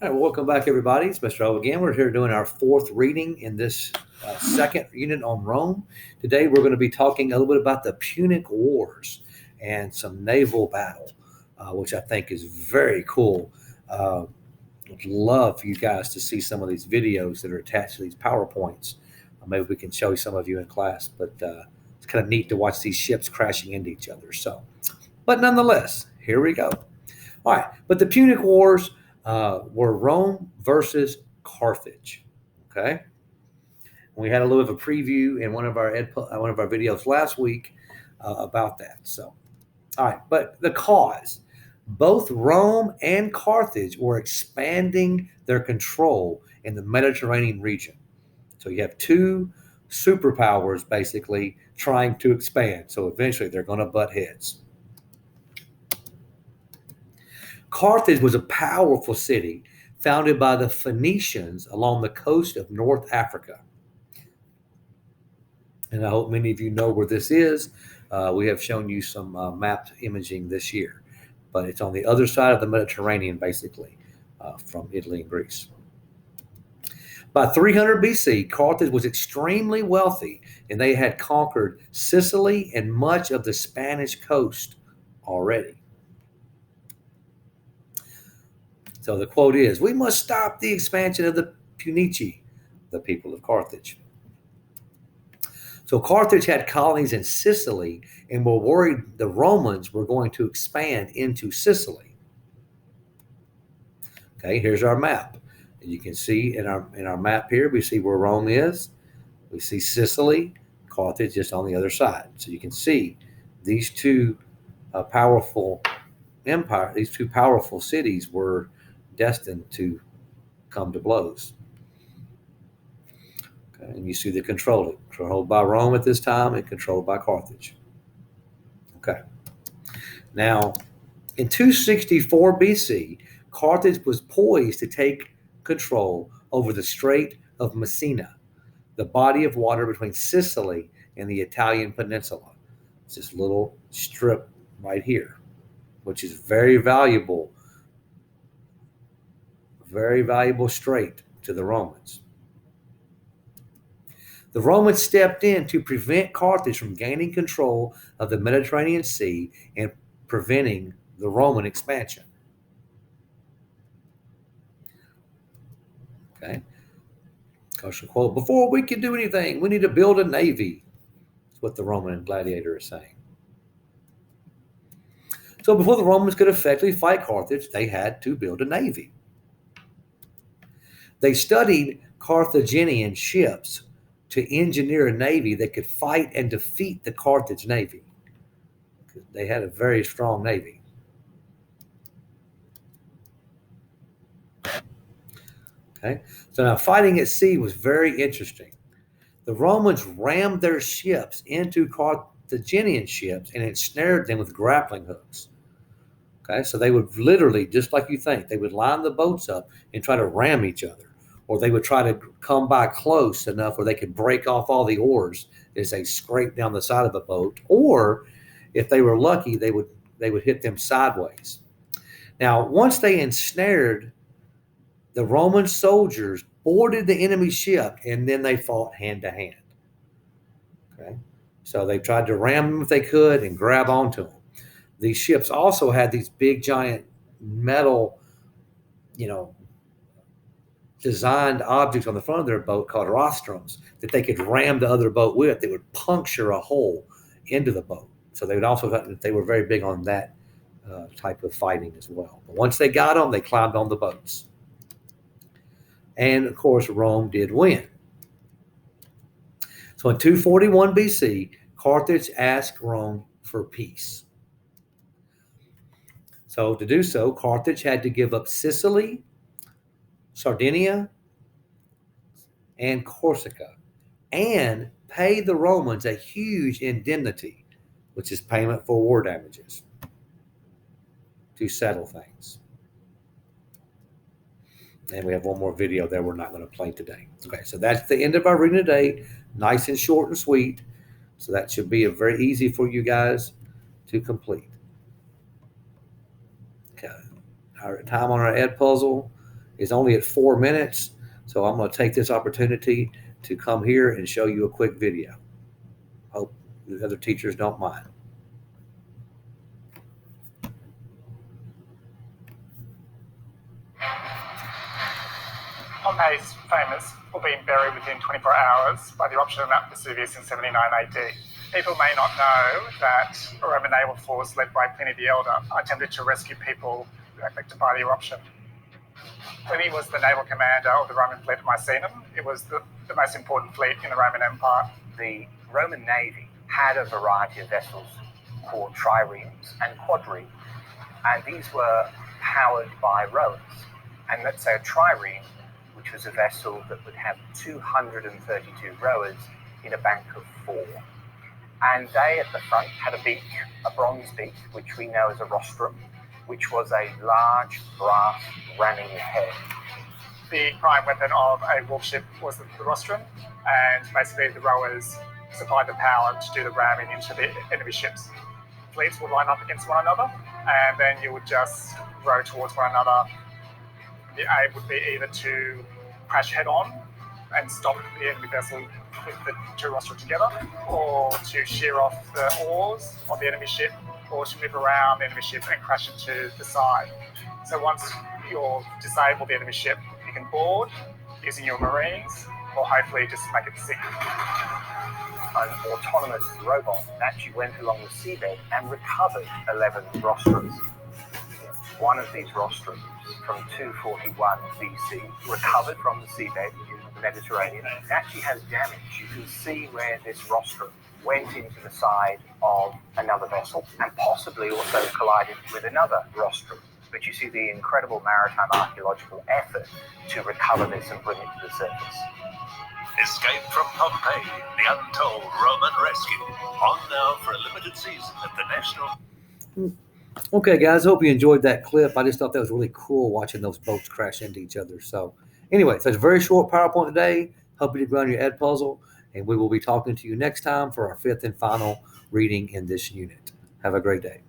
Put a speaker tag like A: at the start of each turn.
A: All right, well, welcome back, everybody. It's Mr. O again. We're here doing our fourth reading in this second unit on Rome. Today, we're going to be talking a little bit about the Punic Wars and some naval battle, which I think is very cool. Would love for you guys to see some of these videos that are attached to these PowerPoints. Maybe we can show some of you in class, but it's kind of neat to watch these ships crashing into each other. But nonetheless, here we go. All right, but the Punic Wars were Rome versus Carthage. Okay, we had a little bit of a preview in one of our videos last week about that. So, all right, but the cause, both Rome and Carthage were expanding their control in the Mediterranean region. So you have two superpowers basically trying to expand. So eventually they're going to butt heads. Carthage was a powerful city founded by the Phoenicians along the coast of North Africa. And I hope many of you know where this is. We have shown you some mapped imaging this year, but it's on the other side of the Mediterranean, basically, from Italy and Greece. By 300 BC, Carthage was extremely wealthy, and they had conquered Sicily and much of the Spanish coast already. So the quote is, "We must stop the expansion of the Punici," the people of Carthage. So Carthage had colonies in Sicily and were worried the Romans were going to expand into Sicily. Okay, here's our map. You can see in our map here, we see where Rome is. We see Sicily, Carthage just on the other side. So you can see these two powerful empires, these two powerful cities were destined to come to blows. Okay, and you see the controlled by Rome at this time and controlled by Carthage. Okay. Now, in 264 BC, Carthage was poised to take control over the Strait of Messina, the body of water between Sicily and the Italian peninsula. It's this little strip right here, which is very valuable strait to the Romans. The Romans stepped in to prevent Carthage from gaining control of the Mediterranean Sea and preventing the Roman expansion. Okay. Quote, "Before we can do anything, we need to build a navy." That's what the Roman gladiator is saying. So before the Romans could effectively fight Carthage, they had to build a navy. They studied Carthaginian ships to engineer a navy that could fight and defeat the Carthage navy. They had a very strong navy. Okay, so now fighting at sea was very interesting. The Romans rammed their ships into Carthaginian ships and ensnared them with grappling hooks. Okay, so they would literally, just like you think, they would line the boats up and try to ram each other, or they would try to come by close enough where they could break off all the oars as they scraped down the side of the boat, or if they were lucky, they would hit them sideways. Now, once they ensnared, the Roman soldiers boarded the enemy ship, and then they fought hand to hand. Okay, so they tried to ram them if they could and grab onto them. These ships also had these big, giant metal, designed objects on the front of their boat called rostrums that they could ram the other boat with. They would puncture a hole into the boat. So they were very big on that type of fighting as well. But once they got them, they climbed on the boats. And of course, Rome did win. So in 241 BC, Carthage asked Rome for peace. So to do so, Carthage had to give up Sicily, Sardinia, and Corsica, and pay the Romans a huge indemnity, which is payment for war damages, to settle things. And we have one more video there we're not going to play today. Okay, so that's the end of our reading today. Nice and short and sweet. So that should be very easy for you guys to complete. Okay. Our time on our Ed puzzle is only at 4 minutes. So I'm going to take this opportunity to come here and show you a quick video. Hope the other teachers don't mind.
B: Pompeii is famous for being buried within 24 hours by the eruption of Mount Vesuvius in 79 AD. People may not know that a Roman naval force led by Pliny the Elder attempted to rescue people affected by the eruption. Pliny was the naval commander of the Roman fleet at Misenum. It was the most important fleet in the Roman Empire.
C: The Roman navy had a variety of vessels called triremes and quadremes, and these were powered by rowers. And let's say a trireme, which was a vessel that would have 232 rowers in a bank of 4. And they, at the front, had a beak, a bronze beak, which we know as a rostrum, which was a large brass ramming head.
B: The prime weapon of a warship was the rostrum, and basically the rowers supplied the power to do the ramming into the enemy ships. Fleets would line up against one another, and then you would just row towards one another. The aim would be either to crash head-on and stop the enemy vessel with the two rostrum together, or to shear off the oars of the enemy ship, or to move around the enemy ship and crash into the side. So once you've disabled the enemy ship, you can board using your marines, or hopefully just make it sink.
C: An autonomous robot actually went along the seabed and recovered 11 rostrums. One of these rostrums from 241 BC recovered from the seabed in the Mediterranean. It actually has damage. You can see where this rostrum went into the side of another vessel and possibly also collided with another rostrum. But you see the incredible maritime archaeological effort to recover this and bring it to the surface.
D: Escape from Pompeii, the untold Roman rescue. On now for a limited season at the National.
A: Okay, guys, hope you enjoyed that clip. I just thought that was really cool watching those boats crash into each other. So anyway, so it's a very short PowerPoint today. Hope you did well on your Ed puzzle, and we will be talking to you next time for our 5th and final reading in this unit. Have a great day.